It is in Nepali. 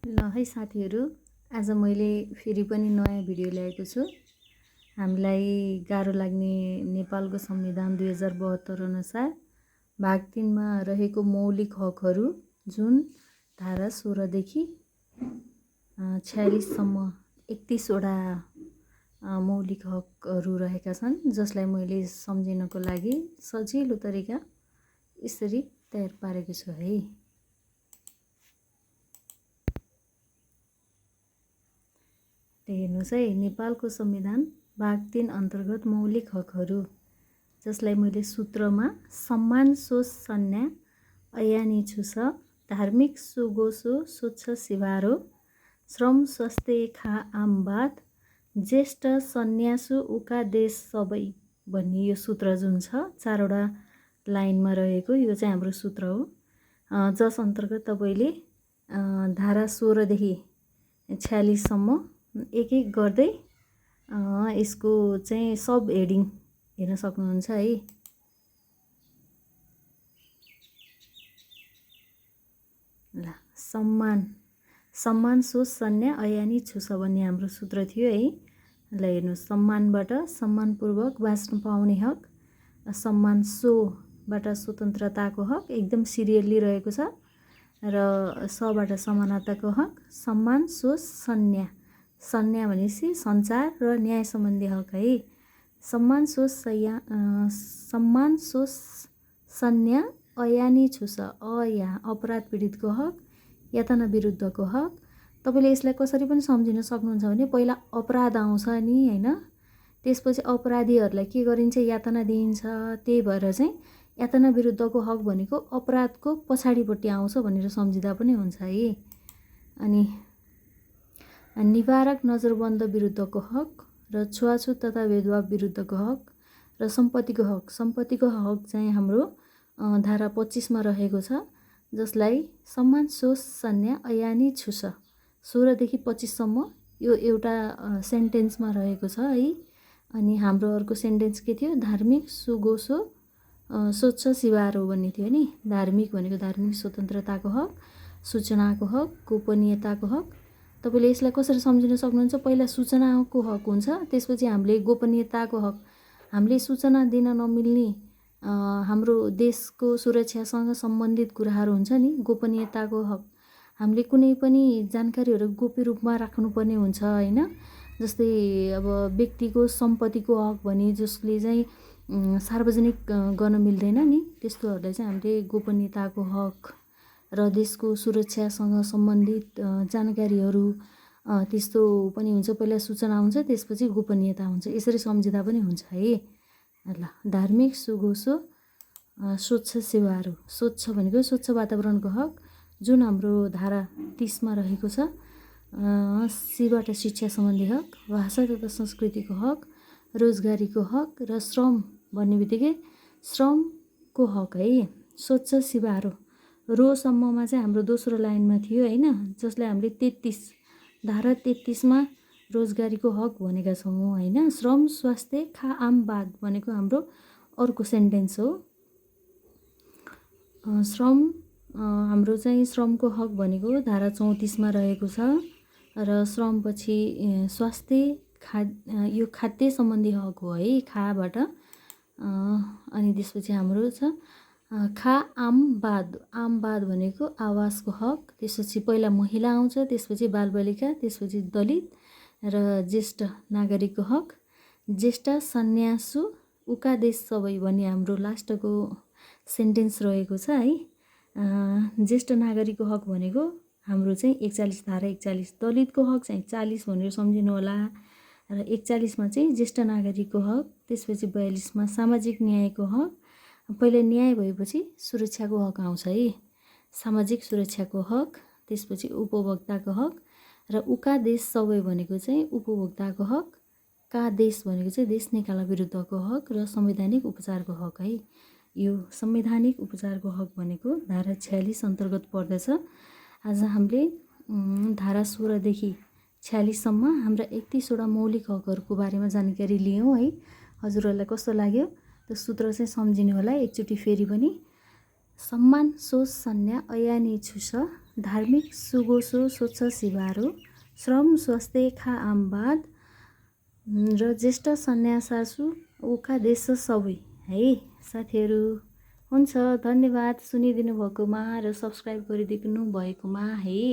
ल है साथीहरू, आज मैले फेरि पनि नयाँ भिडियो ल्याएको छु। हामीलाई गाह्रो लाग्ने नेपालको संविधान 2072 अनुसार भाग 3 मा रहेको मौलिक हकहरू, जुन धारा 16 देखि 46 सम्म 31 वटा मौलिक हकहरू रहेका छन्, जसलाई मैले सम्झिनको लागि सजिलो तरिका यसरी तयार पारेको छु है। हेर्नुहोस् है, नेपालको संविधान भाग 3 अन्तर्गत मौलिक हकहरू, जसलाई मैले सूत्रमा सम्मान सोच सन्या ऐयानी छुस, धार्मिक सुगोसो स्वच्छ सिवारो, श्रम स्वास्थ्य खा आमवाद, ज्येष्ठ सन्यासु उका देश सबै भन्ने यो सूत्र जुन छ 4वटा लाइनमा रहेको, यो चाहिँ हाम्रो सूत्र हो, जस अन्तर्गत तपाईँले धारा 16 देखि 46 सम्म एक एक गर्दै यसको चाहिँ सब हेडिङ हेर्न सक्नुहुन्छ है। ल सम्मान सोच सन्या ऐयानी छुस भन्ने हाम्रो सूत्र थियो है। ल हेर्नुहोस्, सम्मानबाट सम्मानपूर्वक बाँच्न पाउने हक, सम्मान सोबाट स्वतन्त्रताको हक एकदम सिरियल्ली रहेको छ, र सबाट समानताको हक, सम्मान सोच सन्या भनेपछि सञ्चार र न्याय सम्बन्धी हक है। सम्मान सोच सन्या ऐयानी छुस, यहाँ अपराध पीडितको हक, यातना विरुद्धको हक। तपाईँले यसलाई कसरी पनि सम्झिन सक्नुहुन्छ भने पहिला अपराध आउँछ नि हैन, त्यसपछि अपराधीहरूलाई के गरिन्छ, यातना दिइन्छ। त्यही भएर चाहिँ यातना विरुद्धको हक भनेको अपराधको पछाडिपट्टि आउँछ भनेर सम्झिँदा पनि हुन्छ है। अनि निवारक नजरबन्द विरुद्धको हक, र छुवाछुत तथा भेदभाव विरुद्धको हक, र सम्पत्तिको हक। सम्पत्तिको हक चाहिँ हाम्रो धारा 25 मा रहेको छ, जसलाई सम्मान सोच सन्या ऐयानी छुस 16 देखि 25 सम्म यो एउटा सेन्टेन्समा रहेको छ है। अनि हाम्रो अर्को सेन्टेन्स के थियो, धार्मिक सुगोसो स्वच्छ सिवारो भन्ने थियो नि। धार्मिक भनेको धार्मिक स्वतन्त्रताको हक, सूचनाको हक, गोपनीयताको हक। तपाईँले यसलाई कसरी सम्झिन सक्नुहुन्छ, पहिला सूचनाको हक हुन्छ, त्यसपछि हामीले गोपनीयताको हक, हामीले सूचना दिन नमिल्ने हाम्रो देशको सुरक्षासँग सम्बन्धित कुराहरू हुन्छ नि, गोपनीयताको हक। हामीले कुनै पनि जानकारीहरू गोप्य रूपमा राख्नुपर्ने हुन्छ हैन, जस्तै अब व्यक्तिको सम्पत्तिको हक भने जसले चाहिँ सार्वजनिक गर्न मिल्दैन नि, त्यस्तोहरूलाई चाहिँ हामीले गोपनीयताको हक, र देशको सुरक्षासँग सम्बन्धित जानकारीहरू त्यस्तो पनि हुन्छ। पहिला सूचना हुन्छ, त्यसपछि गोपनीयता हुन्छ, यसरी सम्झिँदा पनि हुन्छ है। ल धार्मिक सुगोसो स्वच्छ सिवारो, स्वच्छ भनेको स्वच्छ वातावरणको हक, जुन हाम्रो धारा 30 मा रहेको छ। सीबाट शिक्षा सम्बन्धी हक, भाषा तथा संस्कृतिको हक, रोजगारीको हक, र श्रम भन्ने बित्तिकै श्रमको हक है। स्वच्छ सिवारो रोसम्ममा चाहिँ हाम्रो दोस्रो लाइनमा थियो हैन, जसलाई हामीले धारा 33 मा रोजगारीको हक भनेका छौँ हैन। श्रम स्वास्थ्य खा आमवाद भनेको हाम्रो अर्को सेन्टेन्स हो। श्रम हाम्रो चाहिँ श्रमको हक भनेको धारा 34 मा रहेको छ, र श्रमपछि स्वास्थ्य यो खाद्य सम्बन्धी हक हो है, खाबाट। अनि त्यसपछि हाम्रो छ खा आमवाद भनेको आवासको हक, त्यसपछि पहिला महिला आउँछ, त्यसपछि बालबालिका, त्यसपछि दलित र ज्येष्ठ नागरिकको हक, ज्येष्ठ सन्यासु उका देश सबै भन्ने हाम्रो लास्टको सेन्टेन्स रहेको छ है। ज्येष्ठ नागरिकको हक भनेको हाम्रो चाहिँ 41 धारा 41, दलितको हक चाहिँ 40 भनेर सम्झिनु होला, र 41 मा चाहिँ ज्येष्ठ नागरिकको हक, त्यसपछि 42 मा सामाजिक न्यायको हक। पहिले न्याय भएपछि सुरक्षाको हक आउँछ है, सामाजिक सुरक्षाको हक, त्यसपछि उपभोक्ताको हक, र उका देश सबै भनेको चाहिँ उपभोक्ताको हक, का देश भनेको चाहिँ देश निकाला विरुद्धको हक, र संवैधानिक उपचारको हक है। यो संवैधानिक उपचारको हक भनेको धारा 46 अन्तर्गत पर्दछ। आज हामीले धारा 16 देखि 46 सम्म हाम्रा 31 वटा मौलिक हकहरूको बारेमा जानकारी लियौँ है। हजुरहरूलाई कस्तो लाग्यो त्यो सूत्र चाहिँ सम्झिनु होला एकचोटि फेरि पनि। सम्मान सोच सन्या अयानी छुस धार्मिक सुगोसो सोच सिवारो श्रम स्वास्थ्य खा आमबाद र ज्येष्ठ सन्यासासु ओखा देश सबै है साथीहरू। हुन्छ, धन्यवाद सुनिदिनु भएकोमा र सब्सक्राइब गरिदिनु भएकोमा है।